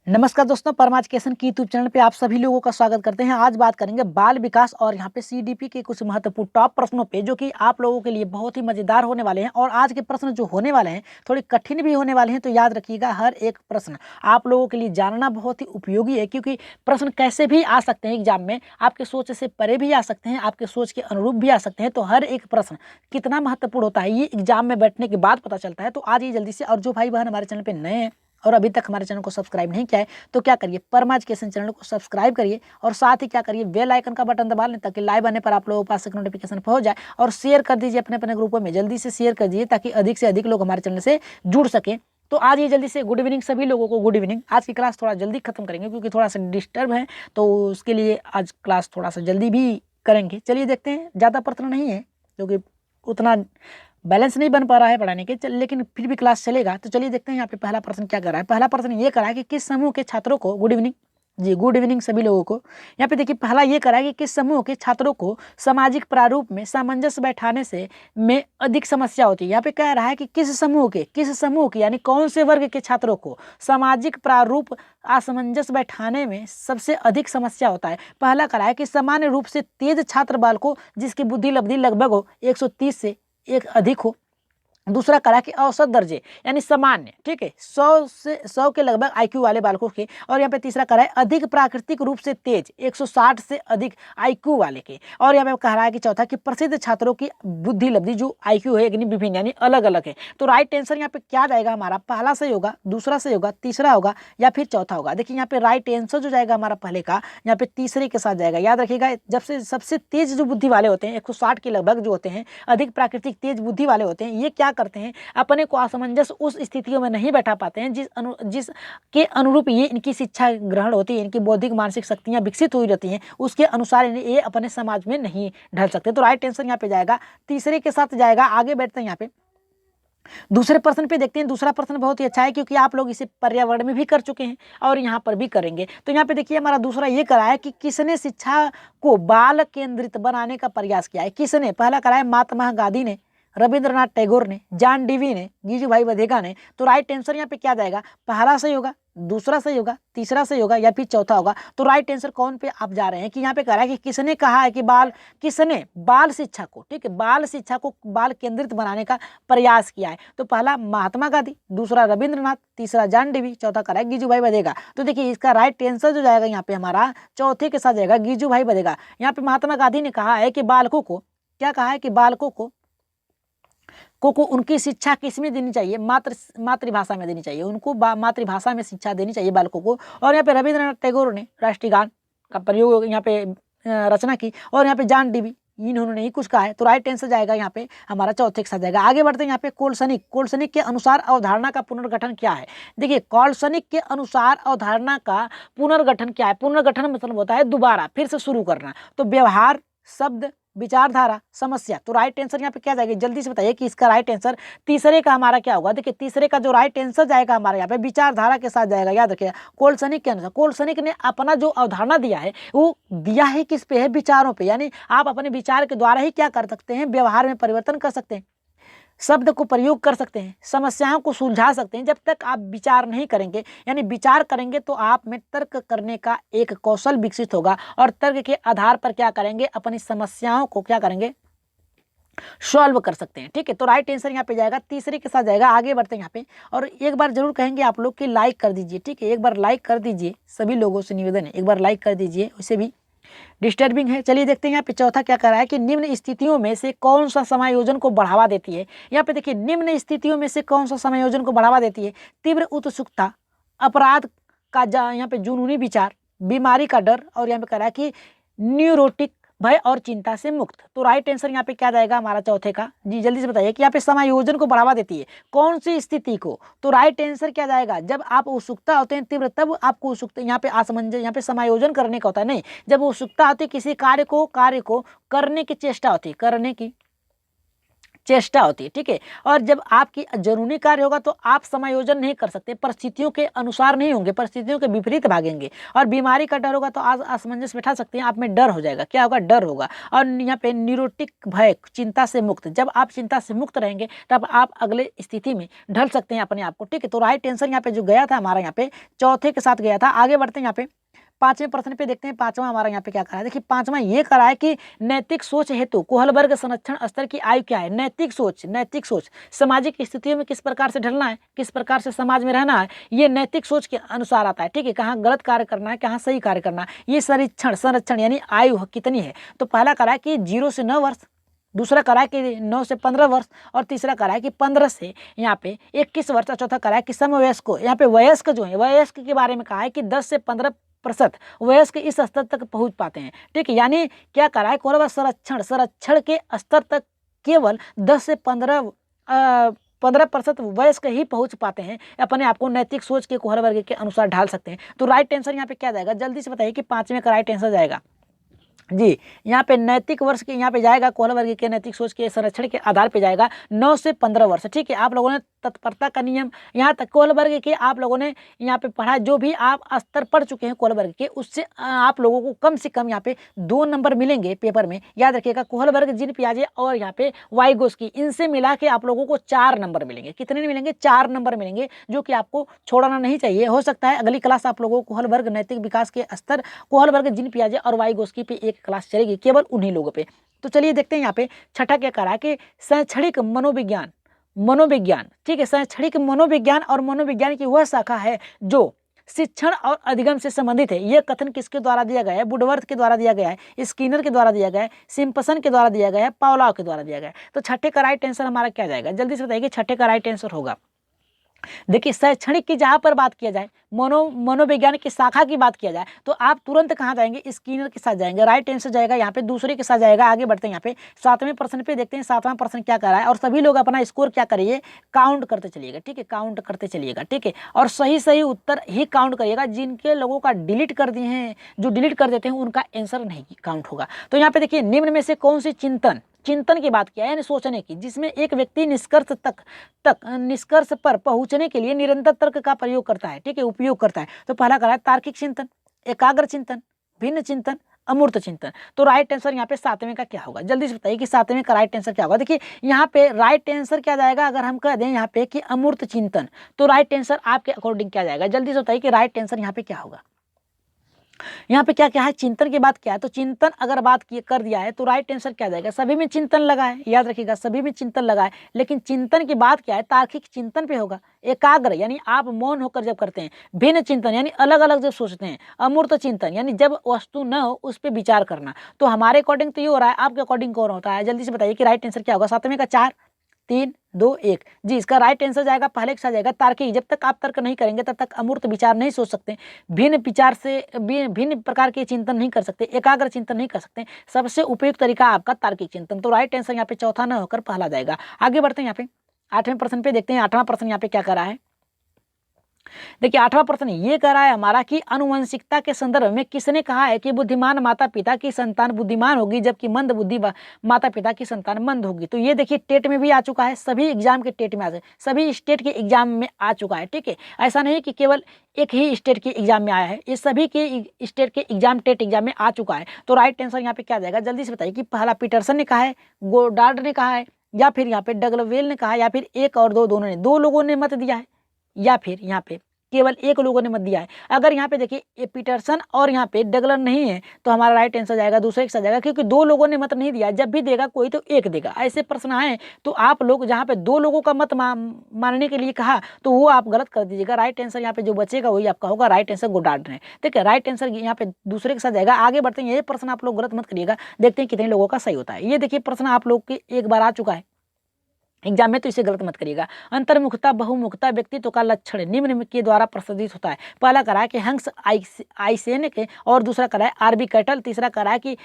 नमस्कार दोस्तों, परमार एजुकेशन की यूट्यूब चैनल पे आप सभी लोगों का स्वागत करते हैं। आज बात करेंगे बाल विकास और यहाँ पे सीडीपी के कुछ महत्वपूर्ण टॉप प्रश्नों पे, जो कि आप लोगों के लिए बहुत ही मजेदार होने वाले हैं। और आज के प्रश्न जो होने वाले हैं थोड़े कठिन भी होने वाले हैं, तो याद रखिएगा हर एक प्रश्न आप लोगों के लिए जानना बहुत ही उपयोगी है, क्योंकि प्रश्न कैसे भी आ सकते हैं एग्जाम में, आपके सोच से परे भी आ सकते हैं, आपके सोच के अनुरूप भी आ सकते हैं। तो हर एक प्रश्न कितना महत्वपूर्ण होता है ये एग्जाम में बैठने के बाद पता चलता है। तो आज ये जल्दी से, और जो भाई बहन हमारे चैनल पर नए हैं और अभी तक हमारे चैनल को सब्सक्राइब नहीं किया है, तो क्या करिए, परमार एजुकेशन चैनल को सब्सक्राइब करिए और साथ ही क्या करिए, बेल आइकन का बटन दबा लें, ताकि लाइव आने पर आप लोगों के पास एक नोटिफिकेशन पहुंच जाए। और शेयर कर दीजिए अपने अपने ग्रुपों में, जल्दी से शेयर कर दीजिए ताकि अधिक से अधिक लोग हमारे चैनल से जुड़ सकें। तो आज ये जल्दी से गुड इवनिंग सभी लोगों को, गुड इवनिंग। आज की क्लास थोड़ा जल्दी खत्म करेंगे क्योंकि थोड़ा सा डिस्टर्ब है, तो उसके लिए आज क्लास थोड़ा सा जल्दी भी करेंगे। चलिए देखते हैं, ज़्यादा प्रश्न नहीं है क्योंकि उतना बैलेंस नहीं बन पा रहा है पढ़ाने के, लेकिन फिर भी क्लास चलेगा। तो चलिए देखते हैं यहाँ पे पहला प्रश्न क्या कर रहा है। पहला प्रश्न ये करा है कि किस समूह के छात्रों को, गुड इवनिंग जी, गुड इवनिंग सभी लोगों को। यहाँ पे देखिए पहला ये करा है कि किस समूह के छात्रों को सामाजिक प्रारूप में सामंजस्य बैठाने से में अधिक समस्या होती है। यहाँ पे कह रहा है कि किस समूह के यानी कौन से वर्ग के छात्रों को सामाजिक प्रारूप असमंजस बैठाने में सबसे अधिक समस्या होता है। पहला करा है कि सामान्य रूप से तेज छात्र बाल को, जिसकी बुद्धि लब्धि लगभग हो 130 से एक अधिक हो। दूसरा करा कि औसत दर्जे यानी सामान्य, ठीक है, 100 के लगभग आईक्यू वाले बालकों के। और यहाँ पे तीसरा करा है अधिक प्राकृतिक रूप से तेज 160 से अधिक आईक्यू वाले के। और यहाँ पे कह रहा है कि चौथा कि प्रसिद्ध छात्रों की बुद्धि लब्धि जो आईक्यू है यानी विभिन्न यानी अलग अलग है। तो राइट आंसर यहाँ पे क्या जाएगा हमारा, पहला सही होगा, दूसरा सही होगा, तीसरा होगा या फिर चौथा होगा। देखिए यहाँ पे राइट आंसर जो जाएगा हमारा पहले का, यहाँ पे तीसरे के साथ जाएगा। याद रखिएगा, जब से सबसे तेज जो बुद्धि वाले होते हैं 160 के लगभग जो होते हैं, अधिक प्राकृतिक तेज बुद्धि वाले होते हैं, ये क्या करते हैं, अपने को असमंजस उस स्थितियों में नहीं बैठा पाते हैं जिस के अनुरूप ये इनकी शिक्षा ग्रहण होती है, इनकी बौद्धिक मानसिक शक्तियां विकसित हुई रहती हैं, उसके अनुसार ये अपने समाज में नहीं ढल सकते। तो राइट आंसर यहाँ पे जाएगा, तीसरे के साथ जाएगा। आगे बैठते हैं यहाँ पे दूसरे प्रश्न पे देखते हैं। दूसरा प्रश्न बहुत ही अच्छा है क्योंकि आप लोग इसे पर्यावरण में भी कर चुके हैं और यहाँ पर भी करेंगे। तो यहाँ पे देखिए हमारा दूसरा ये करा है कि किसने शिक्षा को बाल केंद्रित बनाने का प्रयास किया है। किसने, पहला करा है महात्मा गांधी ने, रविंद्रनाथ टैगोर ने, जॉन डीवी ने, जीजूभाई बधेगा ने। तो राइट आंसर यहाँ पे क्या जाएगा, पहला सही होगा, दूसरा सही होगा, तीसरा सही होगा या फिर चौथा होगा। तो राइट आंसर कौन पे आप जा रहे हैं कि यहाँ पे कह रहा है कि किसने कहा है कि किसने बाल शिक्षा को, ठीक है, बाल शिक्षा को बाल केंद्रित बनाने का प्रयास किया है। तो पहला महात्मा गांधी, दूसरा रविंद्रनाथ, तीसरा जॉन डीवी, चौथा करा है जीजूभाई बधेगा। तो देखिए इसका राइट आंसर जो जाएगा यहाँ पे हमारा चौथे के साथ जाएगा, जीजूभाई बधेगा। यहाँ पे महात्मा गांधी ने कहा है कि बालकों को, क्या कहा है कि बालकों को उनकी शिक्षा किस में देनी चाहिए, मातृभाषा में देनी चाहिए, उनको मातृभाषा में शिक्षा देनी चाहिए बालकों को। और यहाँ पे रविंद्रनाथ टैगोर ने राष्ट्रीय गान का प्रयोग यहाँ पे रचना की। और यहाँ पे जॉन डीवी, इन्होंने ही कुछ कहा है। तो राइट आंसर जाएगा यहाँ पे हमारा चौथे के साथ जाएगा। आगे बढ़ते हैं यहाँ पे कोलसनिक के अनुसार अवधारणा का पुनर्गठन क्या है। देखिए कोलसनिक के अनुसार अवधारणा का पुनर्गठन क्या है। पुनर्गठन मतलब होता है दोबारा फिर से शुरू करना। तो व्यवहार, शब्द, विचारधारा, समस्या। तो राइट आंसर यहाँ पे क्या जाएगा, जल्दी से बताइए कि इसका राइट आंसर तीसरे का हमारा क्या होगा। देखिए तीसरे का जो राइट आंसर जाएगा हमारा यहाँ पे विचारधारा के साथ जाएगा। याद रखिएगा कोलसनिक के अनुसार, कोलसनिक ने अपना जो अवधारणा दिया है वो दिया है किस पे है, विचारों पे। यानी आप अपने विचार के द्वारा ही क्या कर सकते हैं, व्यवहार में परिवर्तन कर सकते हैं, शब्द को प्रयोग कर सकते हैं, समस्याओं को सुलझा सकते हैं। जब तक आप विचार नहीं करेंगे, यानी विचार करेंगे तो आप में तर्क करने का एक कौशल विकसित होगा और तर्क के आधार पर क्या करेंगे, अपनी समस्याओं को क्या करेंगे, सॉल्व कर सकते हैं। ठीक है, तो राइट आंसर यहाँ पे जाएगा, तीसरे के साथ जाएगा। आगे बढ़ते हैं यहाँ पे, और एक बार जरूर कहेंगे आप लोग कि लाइक कर दीजिए। ठीक है, एक बार लाइक कर दीजिए, सभी लोगों से निवेदन है, एक बार लाइक कर दीजिए, उसे भी डिस्टर्बिंग है। चलिए देखते हैं यहाँ पे चौथा क्या कर रहा है कि निम्न स्थितियों में से कौन सा समायोजन को बढ़ावा देती है। यहाँ पे देखिए निम्न स्थितियों में से कौन सा समायोजन को बढ़ावा देती है, तीव्र उत्सुकता, अपराध का यहाँ पे जुनूनी विचार, बीमारी का डर, और यहाँ पे कह रहा है कि न्यूरोटिक भय और चिंता से मुक्त। तो राइट आंसर यहाँ पे क्या जाएगा हमारा चौथे का, जी जल्दी से बताइए कि यहाँ पे समायोजन को बढ़ावा देती है कौन सी स्थिति को। तो राइट आंसर क्या जाएगा, जब आप उत्सुकता होते हैं तीव्र, तब आपको उत्सुकता यहाँ पे असमंजस, यहाँ पे समायोजन करने का होता है। नहीं, जब उत्सुकता होती है किसी कार्य को करने की चेष्टा होती है, करने की चेष्टा होती है, ठीक है। और जब आपकी जरूरी कार्य होगा तो आप समायोजन नहीं कर सकते, परिस्थितियों के अनुसार नहीं होंगे, परिस्थितियों के विपरीत भागेंगे। और बीमारी का डर होगा तो आज असमंजस बैठा सकते हैं, आप में डर हो जाएगा, क्या होगा, डर होगा। और यहाँ पे निरोटिक भय, चिंता से मुक्त, जब आप चिंता से मुक्त रहेंगे तब आप अगले स्थिति में ढल सकते हैं अपने आप को, ठीक है। तो राइट आंसर यहाँ पे जो गया था हमारा, यहाँ पे चौथे के साथ गया था। आगे बढ़ते हैं यहाँ पे पांचवें प्रश्न पे देखते हैं। पांचवा हमारा यहाँ पे क्या करा है, देखिए पांचवा ये करा है कि नैतिक सोच हेतु कोहलबर्ग संरक्षण स्तर की आयु क्या है। नैतिक सोच सामाजिक स्थितियों में किस प्रकार से ढलना है, किस प्रकार से समाज में रहना है, ये नैतिक सोच के अनुसार आता है, ठीक है। कहाँ गलत कार्य करना है, कहाँ सही कार्य करना है, ये संरक्षण यानी आयु कितनी है। तो पहला करा है कि 0 से 9 वर्ष, दूसरा करा है कि 9 से 15 वर्ष, और तीसरा करा है कि 15 से यहाँ पे 21 वर्ष, और चौथा करा है कि समवयस्क, यहाँ पे वयस्क जो है, वयस्क के बारे में कहा है कि 10 से 15% वयस्क इस स्तर तक पहुंच पाते हैं, ठीक है। यानी क्या करा है, कोहलबर्ग संरक्षण के स्तर तक केवल 10 से 15% वयस्क ही पहुंच पाते हैं, अपने आप को नैतिक सोच के कोहलबर्ग के अनुसार ढाल सकते हैं। तो राइट आंसर यहाँ पे क्या जाएगा, जल्दी से बताइए कि पांचवें का राइट आंसर जाएगा जी, यहाँ पे नैतिक वर्ष के यहाँ पे जाएगा, कोहलबर्ग के नैतिक सोच के संरक्षण के आधार पे जाएगा 9 से 15 वर्ष, ठीक है। आप लोगों ने तत्परता का नियम यहाँ तक कोहलबर्ग के आप लोगों ने यहाँ पे पढ़ा, जो भी आप स्तर पढ़ चुके हैं कोहलबर्ग के, उससे आप लोगों को कम से कम यहाँ पे 2 नंबर मिलेंगे पेपर में। याद रखिएगा, कोहलबर्ग, जीन पियाजे और यहाँ पे वाइगोस्की, इनसे मिला के आप लोगों को 4 नंबर मिलेंगे। कितने मिलेंगे, 4 नंबर मिलेंगे, जो कि आपको छोड़ना नहीं चाहिए। हो सकता है अगली क्लास आप लोगों को कोहलबर्ग नैतिक विकास के स्तर, कोहलबर्ग, जीन पियाजे और वाइगोस्की पे एक क्लास चलेगी केवल उन्हीं लोगों पे। तो चलिए देखते हैं यहाँ पे छठा क्या करा कि शैक्षणिक मनोविज्ञान, ठीक है। शैक्षणिक मनोविज्ञान और मनोविज्ञान की वह शाखा है जो शिक्षण और अधिगम से संबंधित है। यह कथन किसके द्वारा दिया गया है, वुडवर्थ के द्वारा दिया गया है, स्किनर के द्वारा दिया गया है, सिम्पसन के द्वारा दिया गया है, पावलोव के द्वारा दिया गया है। तो छठे का राइट आंसर हमारा क्या जाएगा, जल्दी से बताइए कि छठे का राइट आंसर होगा। देखिए शैक्षणिक की जहां पर बात किया जाए, मनोविज्ञान की शाखा की बात किया जाए, तो आप तुरंत कहां जाएंगे, स्किनर के साथ जाएंगे। राइट आंसर जाएगा यहाँ पे दूसरे के साथ जाएगा। आगे बढ़ते हैं यहाँ पे सातवें प्रश्न पे देखते हैं, सातवां प्रश्न क्या कर रहा है। और सभी लोग अपना स्कोर क्या करिए, काउंट करते चलिएगा, ठीक है, काउंट करते चलिएगा, ठीक है। और सही सही उत्तर ही काउंट करिएगा। जिनके लोगों का डिलीट कर दिए हैं, जो डिलीट कर देते हैं, उनका आंसर नहीं काउंट होगा। तो यहाँ पे देखिए निम्न में से कौन सी चिंतन की बात किया है, यानी सोचने की, जिसमें एक व्यक्ति निष्कर्ष पर पहुंचने के लिए निरंतर तर्क का प्रयोग करता है, ठीक है, उपयोग करता है। तो पहला करा है तार्किक चिंतन, एकाग्र चिंतन, भिन्न चिंतन, अमूर्त चिंतन। तो राइट आंसर यहाँ पे सातवें का क्या होगा, जल्दी से बताइए कि सातवें का राइट आंसर क्या होगा। देखिए यहाँ पे राइट आंसर क्या जाएगा, अगर हम कह दें यहाँ पे कि अमूर्त चिंतन, तो राइट आंसर आपके अकॉर्डिंग क्या जाएगा, जल्दी से बताइए कि राइट आंसर यहाँ पे क्या होगा। यहाँ पे क्या क्या है, चिंतन की बात क्या है, तो चिंतन अगर बात कर दिया है तो राइट आंसर क्या जाएगा, सभी में चिंतन लगा है, याद रखिएगा सभी में चिंतन लगा है। लेकिन चिंतन की बात क्या है, तार्किक चिंतन पे होगा। एकाग्र यानी आप मौन होकर जब करते हैं, भिन्न चिंतन यानी अलग अलग जब सोचते हैं, अमूर्त चिंतन यानी जब वस्तु न हो उस पर विचार करना। तो हमारे अकॉर्डिंग तो ये हो रहा है, आपके अकॉर्डिंग कौन होता है, जल्दी से बताइए कि राइट आंसर क्या होगा। सातवें का 4, 3, 2, 1 जी, इसका राइट आंसर जाएगा पहले के साथ जाएगा तार्किक। जब तक आप तर्क नहीं करेंगे तब तक अमूर्त विचार नहीं सोच सकते, भिन्न विचार से भिन्न प्रकार के चिंतन नहीं कर सकते, एकाग्र चिंतन नहीं कर सकते। सबसे उपयुक्त तरीका आपका तार्किक चिंतन। तो राइट आंसर यहाँ पे चौथा न होकर पहला जाएगा। आगे बढ़ते हैं यहाँ पे आठवें प्रश्न पे देखते हैं। आठवां प्रश्न यहाँ पे क्या करा है, देखिए आठवां प्रश्न ये कह रहा है हमारा कि अनुवंशिकता के संदर्भ में किसने कहा है कि बुद्धिमान माता पिता की संतान बुद्धिमान होगी जबकि मंद बुद्धि माता पिता की संतान मंद होगी। तो ये देखिए टेट में भी आ चुका है, सभी एग्जाम के टेट में आ, सभी स्टेट के एग्जाम में आ चुका है, ठीक है। ऐसा नहीं कि केवल एक ही स्टेट के एग्जाम में आया है, ये सभी के स्टेट के एग्जाम टेट एग्जाम में आ चुका है। तो राइट आंसर यहाँ पे क्या जाएगा, जल्दी से बताइए कि पहला पीटरसन ने कहा है, गोडार्ड ने कहा है, या फिर यहाँ पे डगलवेल ने कहा, या फिर एक और दो, दोनों ने, दो लोगों ने मत दिया है, या फिर यहाँ पे केवल एक लोगों ने मत दिया है। अगर यहाँ पे देखिए ये पीटरसन और यहाँ पे डगलर नहीं है तो हमारा राइट आंसर जाएगा दूसरे के साथ जाएगा, क्योंकि दो लोगों ने मत नहीं दिया। जब भी देगा कोई तो एक देगा। ऐसे प्रश्न आए तो आप लोग जहाँ पे दो लोगों का मत मानने के लिए कहा तो वो आप गलत कर दीजिएगा। राइट आंसर यहाँ पे जो बचेगा वही आपका होगा। राइट आंसर गोडार्ड है, ठीक है। राइट आंसर यहाँ पे दूसरे के साथ जाएगा। आगे बढ़ते हैं, ये प्रश्न आप लोग गलत मत करिएगा, देखते हैं कितने लोगों का सही होता है। ये देखिए प्रश्न आप लोग के एक बार आ चुका है एग्जाम में, तो इसे गलत मत करिएगा। अंतर्मुखता बहुमुखता व्यक्तित्व का लक्षण निम्न के द्वारा प्रदर्शित होता है। पहला करा है कि हंस आइसेन के, और दूसरा करा है आरबी कैटल, तीसरा करा है कि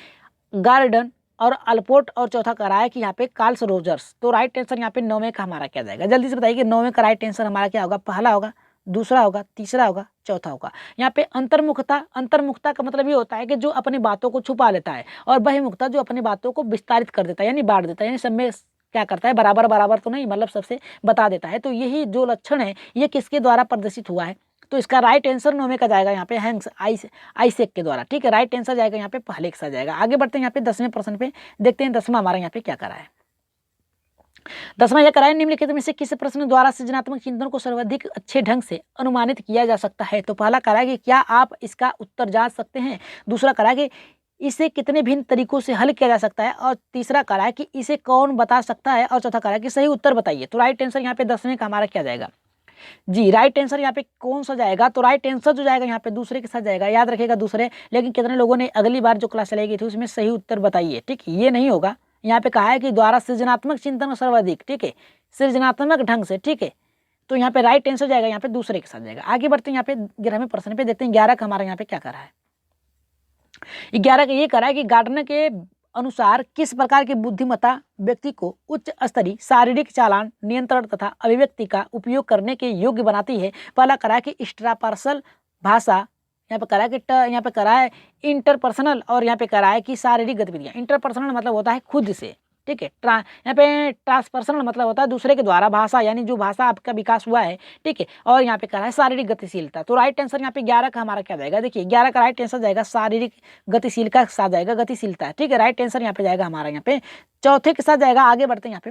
गार्डन और अल्पोर्ट, और चौथा करा है कि यहाँ पे कार्ल्स रोजर्स। तो राइट आंसर यहाँ पे 9वें का हमारा क्या जाएगा, जल्दी से बताइए कि 9वें का राइट आंसर हमारा क्या होगा। पहला होगा, दूसरा होगा, तीसरा होगा, चौथा होगा। यहाँ पे अंतर्मुखता का मतलब ये होता है कि जो अपनी बातों को छुपा लेता है, और बहिमुखता जो अपनी बातों को विस्तारित कर देता है यानी बांट देता है, यानी सब में क्या करता है, बराबर बराबर तो नहीं, मतलब सबसे बता देता है। तो यही जो लक्षण है ये किसके द्वारा प्रदर्शित हुआ है, तो इसका राइट आंसर नोमे का जाएगा यहाँ पे हैंस आइसेक के द्वारा। ठीक है, राइट आंसर जाएगा यहाँ पे पहले के साथ जाएगा। आगे बढ़ते हैं यहाँ पे 10वें प्रश्न पे, देखते हैं 10वां हमारा यहाँ पे क्या करा है। 10वां यह कराए, निम्नलिखित में से किस प्रश्न द्वारा सृजनात्मक चिंतन को सर्वाधिक अच्छे ढंग से अनुमानित किया जा सकता है। तो पहला करा कि क्या आप इसका उत्तर जान सकते हैं, दूसरा करा कि इसे कितने भिन्न तरीकों से हल किया जा सकता है, और तीसरा करा कि इसे कौन बता सकता है, और चौथा करा कि सही उत्तर बताइए। तो राइट आंसर यहाँ पे 10वें का हमारा क्या जाएगा जी, राइट आंसर यहाँ पे कौन सा जाएगा, तो राइट आंसर जो जाएगा यहाँ पे दूसरे के साथ जाएगा, याद रखिएगा दूसरे। लेकिन कितने लोगों ने अगली बार जो क्लास चलाई गई थी उसमें सही उत्तर बताइए, ठीक, ये नहीं होगा। यहाँ पे कहा है कि द्वारा सृजनात्मक चिंतन सर्वाधिक, ठीक है, सृजनात्मक ढंग से, ठीक है, तो यहाँ पे राइट आंसर जाएगा यहाँ पे दूसरे के साथ जाएगा। आगे बढ़ते हैं यहाँ पे 11वें प्रश्न पे, देखते हैं 11 का हमारा यहाँ पे क्या करा है। 11 का ये करा है कि गार्डनर के अनुसार किस प्रकार की बुद्धिमत्ता व्यक्ति को उच्च स्तरीय शारीरिक चालान नियंत्रण तथा अभिव्यक्ति का उपयोग करने के योग्य बनाती है। पहला करा है कि इंट्रापर्सनल भाषा, यहाँ पे करा है कि यहाँ पे करा है इंटरपर्सनल, और यहाँ पे करा है कि शारीरिक गतिविधियाँ। इंटरपर्सनल मतलब होता है खुद से, ठीक है, यहाँ पे ट्रांसपर्सनल मतलब होता है दूसरे के द्वारा भाषा, यानी जो भाषा आपका विकास हुआ है, ठीक है, और यहाँ पे करा है शारीरिक गतिशीलता। तो राइट आंसर यहाँ पे 11 का हमारा क्या जाएगा, देखिए 11 का राइट आंसर जाएगा शारीरिक गतिशील का साथ जाएगा, गतिशीलता, ठीक है, राइट आंसर यहाँ पे जाएगा हमारा यहाँ पे चौथे के साथ जाएगा। आगे बढ़ते हैं यहाँ पे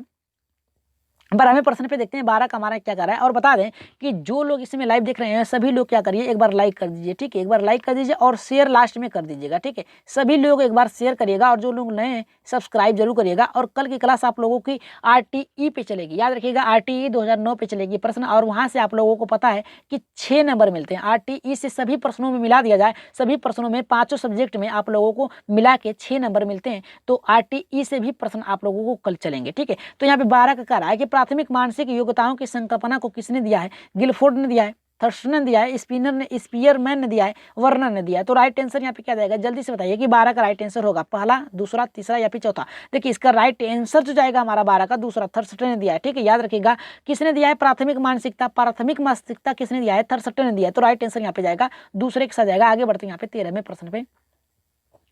12वें प्रश्न पे, देखते हैं 12 का हमारा क्या कर रहा है। और बता दें कि जो लोग इसमें लाइव देख रहे हैं सभी लोग क्या करिए, एक बार लाइक कर दीजिए, ठीक है, एक बार लाइक कर दीजिए और शेयर लास्ट में कर दीजिएगा, ठीक है, सभी लोग एक बार शेयर करिएगा, और जो लोग नए हैं सब्सक्राइब जरूर करिएगा। और कल की क्लास आप लोगों की RTE पे चलेगी, याद रखिएगा RTE 2009 पे चलेगी प्रश्न, और वहाँ से आप लोगों को पता है कि 6 नंबर मिलते हैं। RTE से सभी प्रश्नों में मिला दिया जाए, सभी प्रश्नों में 5 सब्जेक्ट में आप लोगों को मिला के 6 नंबर मिलते हैं। तो RTE से भी प्रश्न आप लोगों को कल चलेंगे, ठीक है। तो यहाँ पे 12 का कह रहा है कि प्राथमिक मानसिक योग्यताओं की संकल्पना को किसने दिया है, गिलफोर्ड ने दिया है, थर्स्टन ने दिया है, स्पिनर ने, स्पीयरमैन ने दिया है, वर्नर ने दिया है। तो राइट आंसर यहाँ पे क्या जाएगा, जल्दी से बताइए कि 12 का राइट आंसर होगा पहला, दूसरा, तीसरा या फिर चौथा। देखिए इसका राइट आंसर जो जाएगा हमारा 12 का दूसरा, थर्स्टन ने दिया है, ठीक है, याद रखिएगा किसने दिया है, प्राथमिक मानसिकता किसने दिया है, थर्स्टन ने दिया है। तो राइट आंसर यहाँ पे जाएगा दूसरे के साथ जाएगा। आगे बढ़ते हैं यहाँ पे 13वें प्रश्न पे,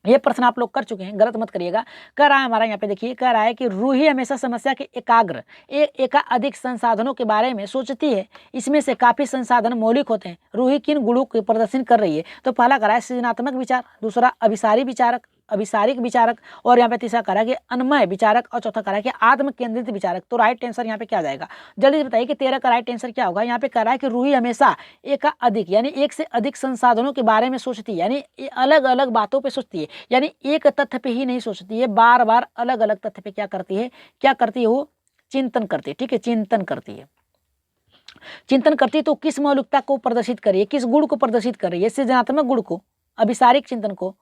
ये प्रश्न आप लोग कर चुके हैं, गलत मत करिएगा। कह रहा है हमारा यहाँ पे, देखिए कह रहा है कि रूही हमेशा समस्या के एकाग्र एकाधिक संसाधनों के बारे में सोचती है, इसमें से काफी संसाधन मौलिक होते हैं, रूही किन गुणों के प्रदर्शन कर रही है। तो पहला करा है सृजनात्मक विचार, दूसरा अभिसारिक विचारक, और यहाँ पे तीसरा करा कि अन्वय विचारक, और चौथा करा कि आत्म केंद्रित विचारक। तो राइट आंसर यहाँ पे क्या जाएगा, जल्दी से बताइए कि 13 का राइट आंसर क्या होगा। यहाँ पे कह रहा है कि रूही हमेशा एकाधिक यानी एक से अधिक संसाधनों के बारे में सोचती है, यानी अलग अलग बातों पे सोचती है, यानी एक तथ्य पे ही नहीं सोचती है, बार बार अलग अलग तथ्य पे क्या करती है वो चिंतन करती है, ठीक है, चिंतन करती है। तो किस मौलिकता को प्रदर्शित करिए, किस गुण को प्रदर्शित कर रही है, सृजनात्मक गुण को, अभिसारिक चिंतन को,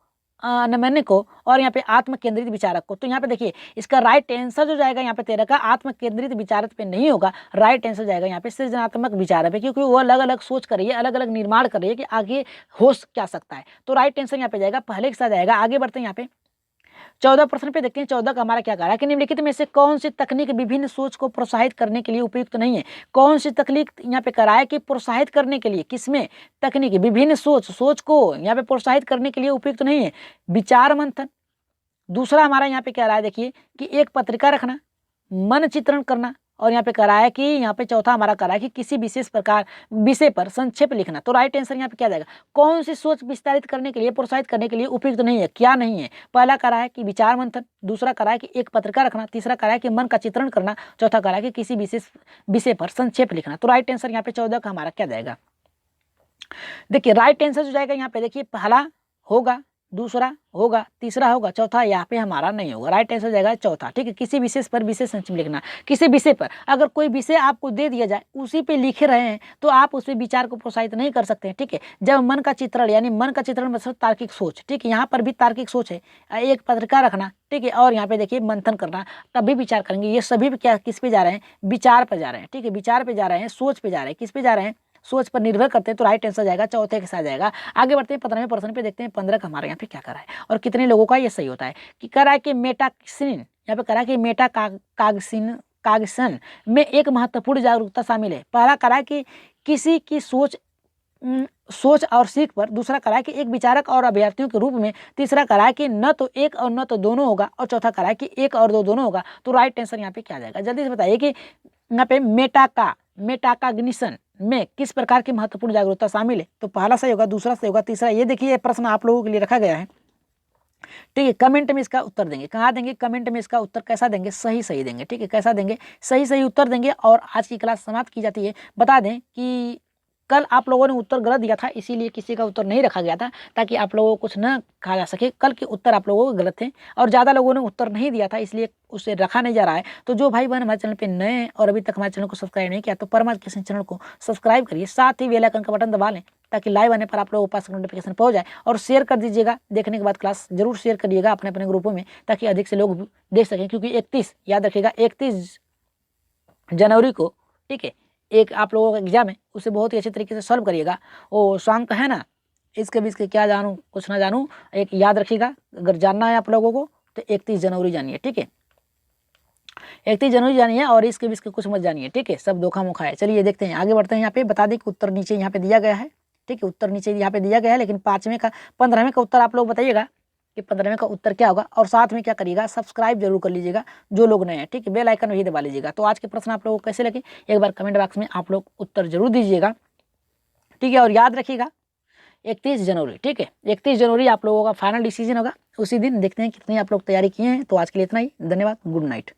अनमन्य को, और यहाँ पे आत्म केंद्रित विचारक को। तो यहाँ पे देखिए इसका राइट आंसर जो जाएगा यहाँ पे 13 का आत्म केंद्रित विचारक पे नहीं होगा, राइट आंसर जाएगा यहाँ पे सृजनात्मक विचारक पे, क्योंकि वो अलग अलग सोच कर रही है, अलग अलग निर्माण कर रही है कि आगे हो क्या सकता है। तो राइट आंसर यहाँ पे जाएगा पहले के साथ जाएगा। आगे बढ़ते हैं यहाँ पे 14 प्रश्न पे, देखते हैं 14 का हमारा क्या कह रहा है कि निम्नलिखित में से कौन सी तकनीक विभिन्न सोच को प्रोत्साहित करने के लिए उपयुक्त नहीं है। कौन सी तकनीक यहाँ पे करा है कि प्रोत्साहित करने के लिए, किसमें तकनीक विभिन्न सोच को यहाँ पे प्रोत्साहित करने के लिए उपयुक्त नहीं है, विचार मंथन। दूसरा हमारा यहाँ पे कह रहा है देखिए कि एक पत्रिका रखना, मन चित्रण करना, और यहाँ पे करा है कि यहाँ पे चौथा हमारा करा है कि किसी विशेष प्रकार विषय पर संक्षेप लिखना। तो राइट आंसर यहाँ पे क्या जाएगा, कौन सी सोच विस्तारित करने के लिए, प्रोत्साहित करने के लिए उपयुक्त नहीं है, क्या नहीं है। पहला करा है कि विचार मंथन, दूसरा करा है कि एक पत्रिका रखना, तीसरा करा है कि मन का चित्रण करना, चौथा करा है कि किसी विशेष विषय पर संक्षेप लिखना। तो राइट आंसर यहाँ पे 14 का हमारा क्या जाएगा, देखिए राइट आंसर जो जाएगा यहाँ पे देखिए पहला होगा, दूसरा होगा, तीसरा होगा, चौथा यहाँ पे हमारा नहीं होगा। राइट आंसर जाएगा चौथा, ठीक है, किसी विशेष पर विशेष संक्षेप लिखना। किसी विषय पर अगर कोई विषय आपको दे दिया जाए उसी पे लिखे रहे हैं तो आप उस पर विचार को प्रोत्साहित नहीं कर सकते हैं, ठीक है। जब मन का चित्रण, यानी मन का चित्रण मतलब तार्किक सोच, ठीक है, यहाँ पर भी तार्किक सोच है, एक पत्रिका रखना, ठीक है, और यहाँ पे देखिए मंथन करना, तभी विचार करेंगे। ये सभी क्या किस पे जा रहे हैं, विचार पर जा रहे हैं, ठीक है, विचार पे जा रहे हैं, सोच पे जा रहे हैं, किस पे जा रहे हैं, सोच पर निर्भर करते हैं। तो राइट आंसर जाएगा चौथे के साथ जाएगा। आगे बढ़ते हैं 15वें प्रश्न पे, देखते हैं 15 का हमारे यहाँ पे क्या करा है और कितने लोगों का ये सही होता है। कि करा है कि मेटाक्सिन, यहाँ पे करा है कि काग्सन में एक महत्वपूर्ण जागरूकता शामिल है। पहला करा है कि किसी की सोच सोच और सीख पर, दूसरा करा है कि एक विचारक और अभ्यर्थियों के रूप में, तीसरा करा है कि न तो एक और न तो दोनों होगा, और चौथा करा है कि एक और दो दोनों होगा। तो राइट आंसर यहाँ पे क्या जाएगा, जल्दी से बताइए कि यहाँ पे मेटाकॉग्निशन में किस प्रकार की महत्वपूर्ण जागरूकता शामिल है। तो पहला सही होगा, दूसरा सही होगा, तीसरा। ये देखिए ये प्रश्न आप लोगों के लिए रखा गया है, ठीक है। कमेंट में इसका उत्तर देंगे, कहाँ देंगे, कमेंट में इसका उत्तर कैसा देंगे, सही सही देंगे, ठीक है। कैसा देंगे, सही सही उत्तर देंगे। और आज की क्लास समाप्त की जाती है। बता दें कि कल आप लोगों ने उत्तर गलत दिया था, इसीलिए किसी का उत्तर नहीं रखा गया था, ताकि आप लोगों को कुछ न कहा जा सके। कल के उत्तर आप लोगों को गलत थे, और ज़्यादा लोगों ने उत्तर नहीं दिया था, इसलिए उसे रखा नहीं जा रहा है। तो जो भाई बहन हमारे चैनल पे नए हैं और अभी तक हमारे चैनल को सब्सक्राइब नहीं किया, तो परमार्थ किशन चैनल को सब्सक्राइब करिए, साथ ही बेल आइकन का बटन दबा लें, ताकि लाइव आने पर आप लोगों के पास नोटिफिकेशन पहुंच जाए। और शेयर कर दीजिएगा, देखने के बाद क्लास जरूर शेयर करिएगा अपने अपने ग्रुपों में, ताकि अधिक से लोग देख सकें। क्योंकि 31 याद रखिएगा, 31 जनवरी को, ठीक है, एक आप लोगों का एग्जाम है, उसे बहुत ही अच्छे तरीके से सॉल्व करिएगा। वो शाम का है ना, इसके बीच के क्या जानूँ कुछ ना जानूँ, एक याद रखिएगा। अगर जानना है आप लोगों को तो 31 जनवरी जानिए, ठीक है। 31 जनवरी जानिए, और इसके बीच के कुछ मत जानिए, ठीक है। सब धोखा मोखा है। चलिए देखते हैं, आगे बढ़ते हैं। यहाँ पे बता दें कि उत्तर नीचे यहाँ पे दिया गया है, ठीक है। उत्तर नीचे यहाँ पे दिया गया है, लेकिन 15वें का उत्तर आप लोग बताइएगा कि 15वें का उत्तर क्या होगा। और साथ में क्या करिएगा, सब्सक्राइब जरूर कर लीजिएगा जो लोग नए हैं, ठीक है। बेल आइकन भी दबा लीजिएगा। तो आज के प्रश्न आप लोगों को कैसे लगे, एक बार कमेंट बॉक्स में आप लोग उत्तर जरूर दीजिएगा, ठीक है। और याद रखिएगा 31 जनवरी, ठीक है। 31 जनवरी आप लोगों का फाइनल डिसीजन होगा। उसी दिन देखते हैं कितनी आप लोग तैयारी किए हैं। तो आज के लिए इतना ही, धन्यवाद, गुड नाइट।